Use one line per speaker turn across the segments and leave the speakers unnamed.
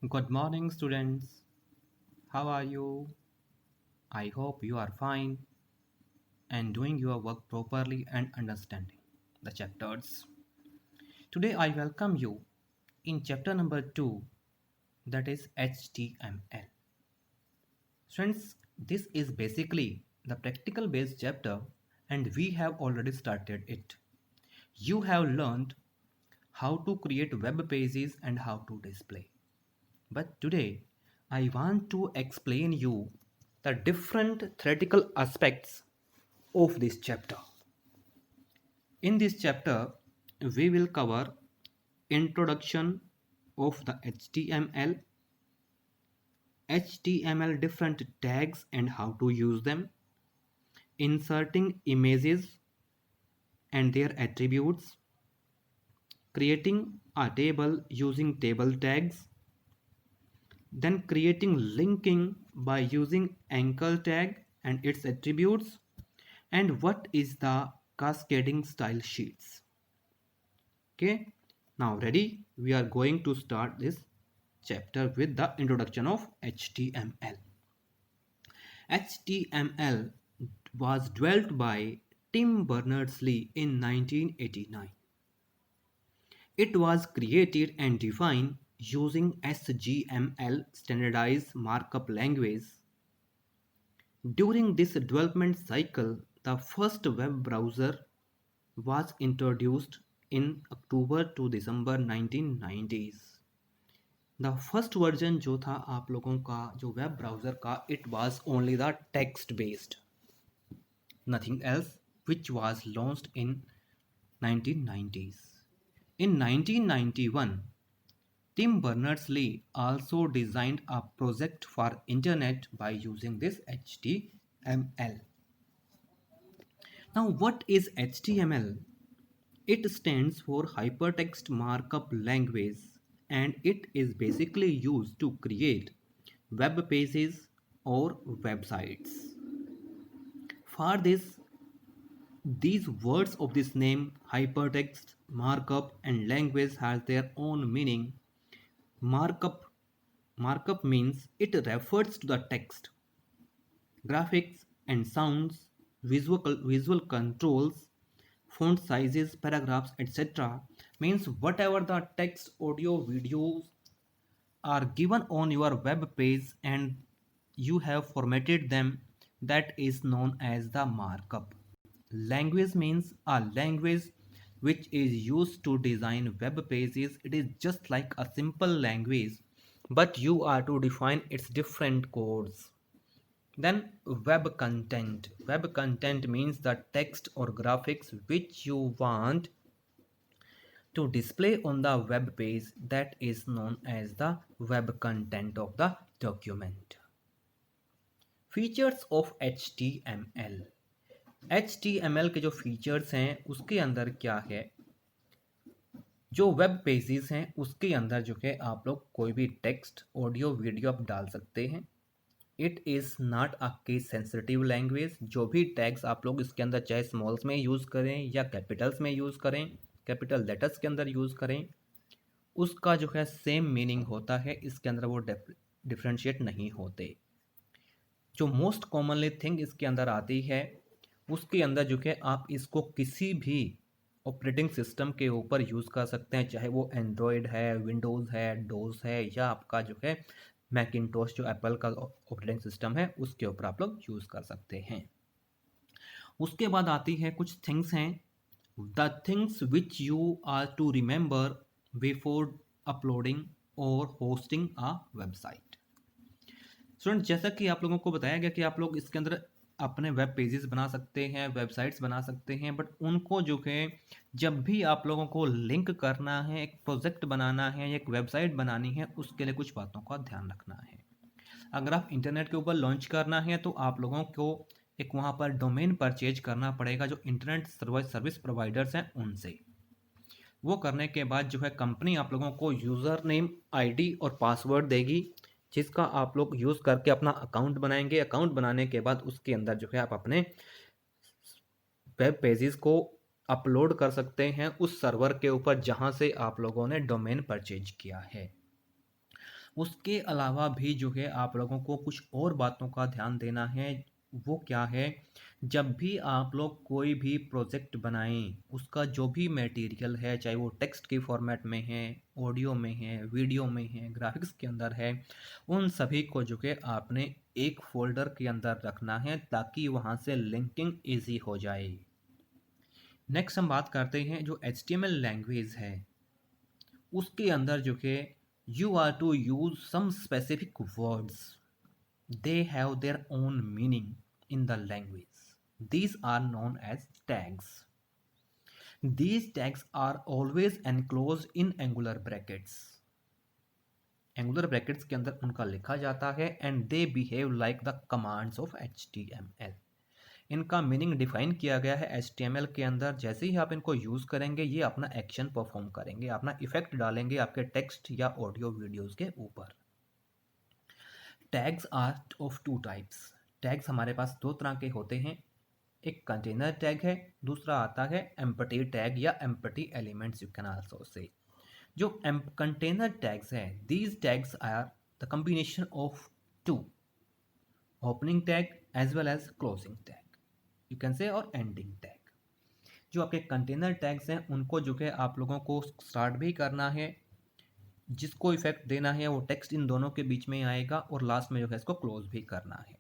Good morning, students. How are you? I hope you are fine and doing your work properly and understanding the chapters. Today, I welcome you in chapter number 2, that is HTML. Students, this is basically the practical based chapter, and we have already started it. You have learned how to create web pages and how to display. But today, I want to explain you the different theoretical aspects of this chapter. In this chapter, we will cover introduction of the HTML different tags and how to use them, inserting images and their attributes, creating a table using table tags, then creating linking by using anchor tag and its attributes, and what is the cascading style sheets. Okay, now ready? We are going to start this chapter with the introduction of HTML. HTML was developed by Tim Berners-Lee in 1989. It was created and defined using SGML, standardized markup language. During this development cycle, the first web browser was introduced in October to December 1990s. The first version जो था आप लोगों का जो web browser का, it was only the text based, nothing else, which was launched in 1990s. In 1991, Tim Berners-Lee also designed a project for internet by using this HTML. Now, what is HTML? It stands for Hypertext Markup Language, and it is basically used to create web pages or websites. For this, these words of this name, hypertext, markup, and language, has their own meaning. Markup Markup means it refers to the text, graphics and sounds, visual controls, font sizes, paragraphs, etc. Means whatever the text, audio, videos are given on your web page and you have formatted them, that is known as the markup. Language means a language which is used to design web pages. It is just like a simple language, but you are to define its different codes. Then web content. Web content means the text or graphics which you want to display on the web page, that is known as the web content of the document. Features of HTML. HTML के जो features हैं उसके अंदर क्या है, जो web pages हैं उसके अंदर जो है आप लोग कोई भी टेक्स्ट, ऑडियो, वीडियो आप डाल सकते हैं. It is not a case sensitive language. जो भी टैग्स आप लोग इसके अंदर चाहे स्मॉल्स में यूज़ करें या कैपिटल्स में यूज़ करें, कैपिटल लेटर्स के अंदर यूज़ करें, उसका जो है सेम मीनिंग होता है. इसके अंदर वो डिफ्रेंशिएट नहीं होते. जो मोस्ट कॉमनली थिंग इसके अंदर आती है, उसके अंदर जो है आप इसको किसी भी ऑपरेटिंग सिस्टम के ऊपर यूज़ कर सकते हैं, चाहे वो एंड्रॉयड है, विंडोज़ है, डोस है, या आपका जो है मैकिंटोश जो एप्पल का ऑपरेटिंग सिस्टम है उसके ऊपर आप लोग यूज़ कर सकते हैं. उसके बाद आती है कुछ थिंग्स हैं, the things which you are to remember before uploading और होस्टिंग अ वेबसाइट. स्टूडेंट, जैसा कि आप लोगों को बताया गया कि आप लोग इसके अंदर अपने वेब पेजेस बना सकते हैं, वेबसाइट्स बना सकते हैं, बट उनको जो है जब भी आप लोगों को लिंक करना है, एक प्रोजेक्ट बनाना है, एक वेबसाइट बनानी है, उसके लिए कुछ बातों का ध्यान रखना है. अगर आप इंटरनेट के ऊपर लॉन्च करना है तो आप लोगों को एक वहाँ पर डोमेन परचेज करना पड़ेगा जो इंटरनेट सर्विस प्रोवाइडर्स हैं उनसे. वो करने के बाद जो है कंपनी आप लोगों को यूज़र नेम, आईडी और पासवर्ड देगी, जिसका आप लोग यूज़ करके अपना अकाउंट बनाएंगे. अकाउंट बनाने के बाद उसके अंदर जो है आप अपने वेब पेजेस को अपलोड कर सकते हैं उस सर्वर के ऊपर जहां से आप लोगों ने डोमेन परचेज किया है. उसके अलावा भी जो है आप लोगों को कुछ और बातों का ध्यान देना है। वो क्या है, जब भी आप लोग कोई भी प्रोजेक्ट बनाएं, उसका जो भी मटेरियल है, चाहे वो टेक्स्ट के फॉर्मेट में है, ऑडियो में है, वीडियो में है, ग्राफिक्स के अंदर है, उन सभी को जो है आपने एक फोल्डर के अंदर रखना है ताकि वहाँ से लिंकिंग ईजी हो जाए। नेक्स्ट हम बात करते हैं जो HTML लैंग्वेज है, उसके अंदर जो है you are to use some specific words, they have their own meaning in the language, these are known as tags. These tags are always enclosed in angular brackets. Angular brackets के अंदर उनका लिखा जाता है and they behave like the commands of HTML. इनका meaning define किया गया है HTML के अंदर। जैसे ही आप इनको यूज़ करेंगे ये अपना एक्शन परफॉर्म करेंगे, अपना इफेक्ट डालेंगे आपके टेक्स्ट या ऑडियो वीडियोस के ऊपर। Tags are of two types. Tags हमारे पास दो तरह के होते हैं, एक कंटेनर टैग है, दूसरा आता है एम्पटी टैग या empty elements you can also say. जो कंटेनर टैग्स हैं, these tags are the combination of two opening tag as well as closing tag, you can say, और एंडिंग टैग। जो आपके कंटेनर टैग्स हैं उनको जो है आप लोगों को स्टार्ट भी करना है, जिसको इफेक्ट देना है वो टेक्स्ट इन दोनों के बीच में आएगा, और लास्ट में जो है इसको क्लोज भी करना है।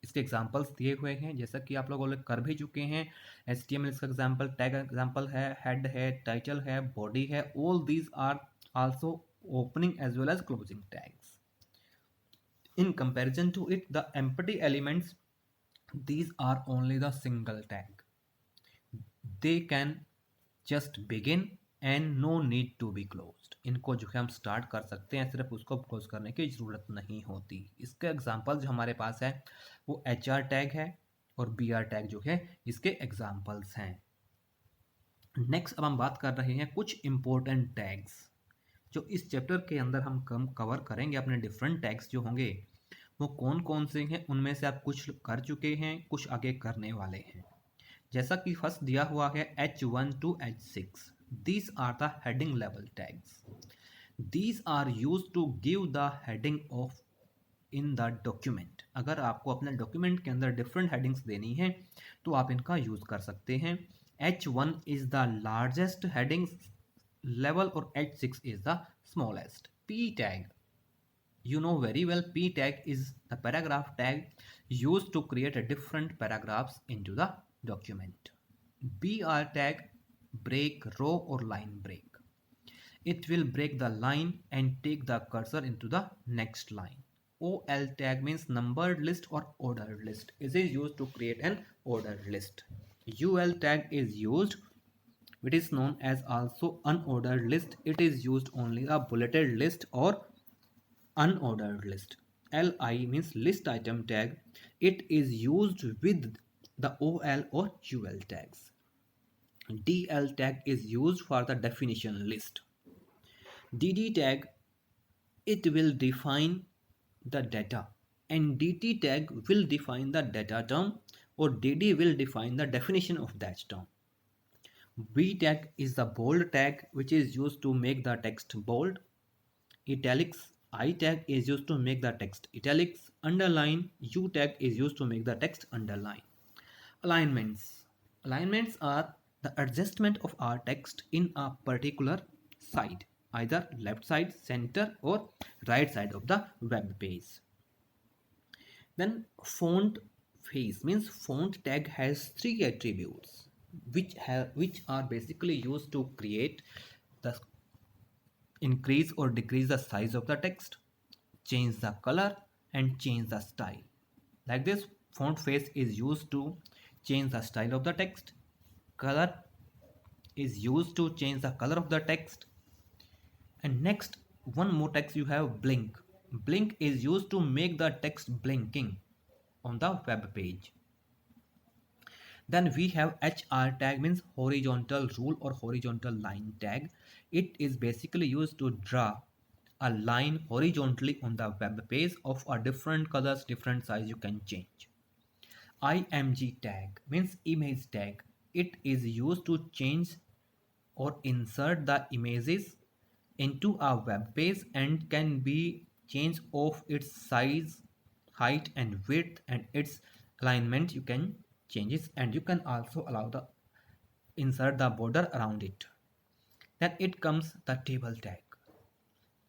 इसके एग्जांपल्स दिए हुए हैं जैसा कि आप लोग ऑलरेडी कर भी चुके हैं। HTML इसका एग्जांपल, टैग एग्जांपल है, हेड है, टाइटल है, बॉडी है, all these are also opening as well as closing tags. In comparison to it, the empty elements, these are only the single tag. They can just begin and no need to be closed. इनको जो है हम start कर सकते हैं, सिर्फ उसको close करने की ज़रूरत नहीं होती। इसके एग्जाम्पल जो हमारे पास है वो HR टैग है और BR टैग जो है इसके एग्जाम्पल्स हैं। नेक्स्ट अब हम बात कर रहे हैं कुछ इंपॉर्टेंट टैग्स जो इस चैप्टर के अंदर हम कम कवर करेंगे। अपने डिफरेंट टैग्स जो होंगे वो कौन कौन से हैं, उनमें से आप कुछ कर चुके हैं, कुछ आगे करने वाले हैं। जैसा कि फर्स्ट दिया हुआ है H1 to H6, these are the heading level tags. These are used to give the heading of in the document. अगर आपको अपने डॉक्यूमेंट के अंदर डिफरेंट हेडिंग्स देनी है तो आप इनका यूज कर सकते हैं। H1 is the largest heading level और H6 is the smallest. P tag, you know very well, P tag is the paragraph tag used to create a different paragraphs into the document. BR tag, break row or line break. It will break the line and take the cursor into the next line. OL tag means numbered list or ordered list. It is used to create an ordered list. UL tag is used, it is known as also unordered list. It is used only a bulleted list or unordered list. LI means list item tag. It is used with the OL or UL tags. DL tag is used for the definition list. DD tag, it will define the data, and DT tag will define the data term, or DD will define the definition of that term. V tag is the bold tag which is used to make the text bold. Italics, I tag is used to make the text italics. Underline, U tag is used to make the text underline. Alignments. Alignments are the adjustment of our text in a particular side, either left side, center, or right side of the web page. Then font face means font tag has three attributes which are basically used to create the increase or decrease the size of the text, change the color, and change the style. Like this, font face is used to change the style of the text, color is used to change the color of the text, and next one more text you have blink. Blink is used to make the text blinking on the web page. Then we have HR tag means horizontal rule or horizontal line tag. It is basically used to draw a line horizontally on the web page of a different colors, different size you can change. IMG tag means image tag. It is used to change or insert the images into a web page and can be change of its size, height and width and its alignment you can change it, and you can also allow the insert the border around it. Then it comes the table tag.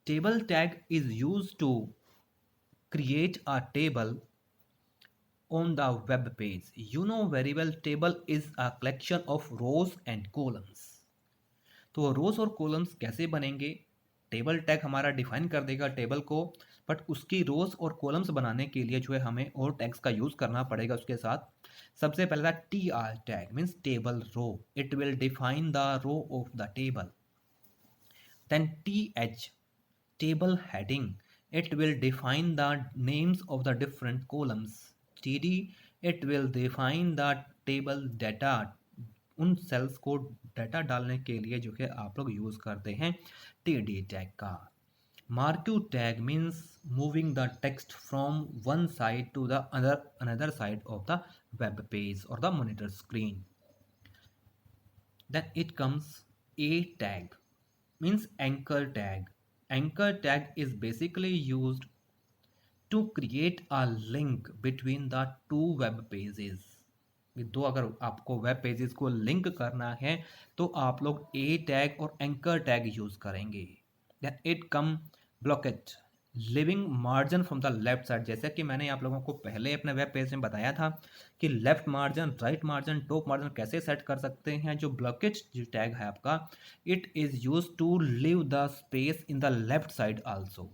Table tag is used to create a table on the web page. You know very well table is a collection of rows and columns. तो रोज और columns कैसे बनेंगे? Table tag हमारा define कर देगा table को, but उसकी रोज और कॉलम्स बनाने के लिए जो है हमें और टैग्स का यूज करना पड़ेगा उसके साथ। सबसे पहला T R tag means table row, it will define the row of the table. Then T H table heading, it will define the names of the different columns. TD, it will define the table data, उन sales को data डालने के लिए जो है आप लोग use करते हैं TD टैग का। Marquee tag means moving the text from one side to the another side of the web page और the monitor screen. Then it comes A tag means anchor tag. Anchor tag is basically used to create a link between the two web pages. ये दो अगर आपको web pages को link करना है तो आप लोग A टैग और एंकर टैग यूज करेंगे। Then it come blockage living margin from the left side. जैसे कि मैंने आप लोगों को पहले अपने वेब पेज में बताया था कि left margin, right margin, top margin कैसे सेट कर सकते हैं। जो ब्लॉकेज जो टैग है आपका, it is use to leave the space in the left side also.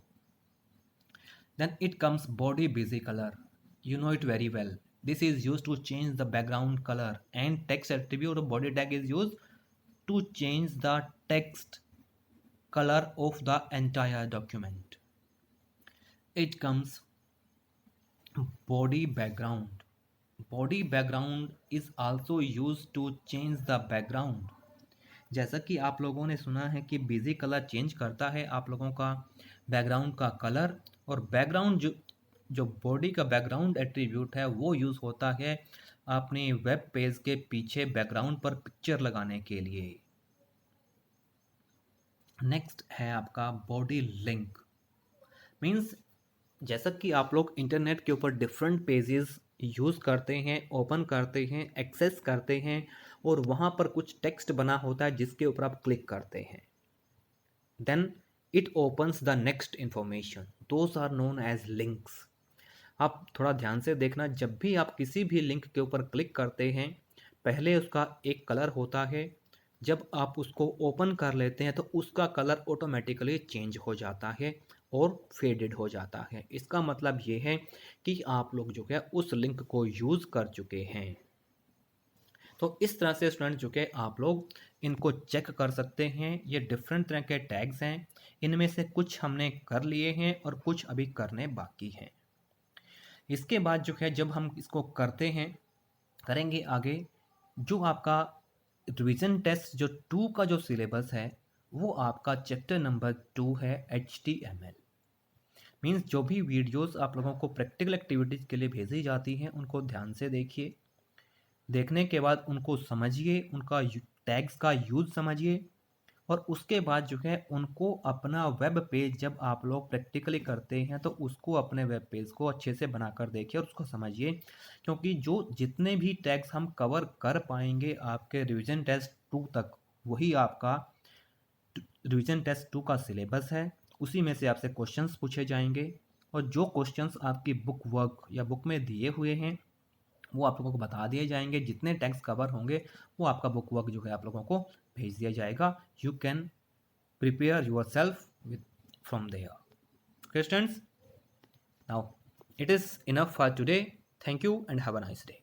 Then it comes body BG colour, you know it very well. This is used to change the background color, and text attribute of body tag is used to change the text color of the entire document. It comes body background. Body background is also used to change the background. जैसा कि आप लोगों ने सुना है कि busy colour change करता है आप लोगों का बैकग्राउंड का कलर, और बैकग्राउंड जो बॉडी का बैकग्राउंड एट्रीब्यूट है वो यूज़ होता है अपने वेब पेज के पीछे बैकग्राउंड पर पिक्चर लगाने के लिए। नेक्स्ट है आपका बॉडी लिंक। मीन्स जैसा कि आप लोग इंटरनेट के ऊपर डिफरेंट पेजेस यूज़ करते हैं, ओपन करते हैं, एक्सेस करते हैं, और वहाँ पर कुछ टेक्स्ट बना होता है जिसके ऊपर आप क्लिक करते हैं, then it opens the next information, those are known as links. आप थोड़ा ध्यान से देखना, जब भी आप किसी भी लिंक के ऊपर क्लिक करते हैं पहले उसका एक कलर होता है, जब आप उसको ओपन कर लेते हैं तो उसका कलर ऑटोमेटिकली चेंज हो जाता है और फेडेड हो जाता है। इसका मतलब ये है कि आप लोग जो है उस लिंक को यूज़ कर चुके हैं। तो इस तरह से स्टूडेंट जो है आप लोग इनको चेक कर सकते हैं। ये डिफरेंट तरह के टैग्स हैं, इनमें से कुछ हमने कर लिए हैं और कुछ अभी करने बाकी हैं। इसके बाद जो है जब हम इसको करते हैं, करेंगे आगे, जो आपका रिवीजन टेस्ट जो 2 का जो सिलेबस है वो आपका चैप्टर नंबर 2 है HTML। मीन्स जो भी वीडियोस आप लोगों को प्रैक्टिकल एक्टिविटीज़ के लिए भेजी जाती हैं उनको ध्यान से देखिए, देखने के बाद उनको समझिए, उनका टैग्स का यूज़ समझिए, और उसके बाद जो है उनको अपना वेब पेज जब आप लोग प्रैक्टिकली करते हैं तो उसको अपने वेब पेज को अच्छे से बनाकर देखिए और उसको समझिए, क्योंकि जो जितने भी टैग्स हम कवर कर पाएंगे आपके रिवीजन टेस्ट 2 तक, वही आपका रिवीजन टेस्ट 2 का सिलेबस है। उसी में से आपसे क्वेश्चंस पूछे जाएंगे, और जो क्वेश्चंस आपकी बुक वर्क या बुक में दिए हुए हैं वो आप लोगों को बता दिए जाएंगे। जितने टैग्स कवर होंगे वो आपका बुक वर्क जो है आप लोगों को भेज दिया जाएगा। You can prepare yourself with from there. Okay students, now it is enough for today. Thank you and have a nice day.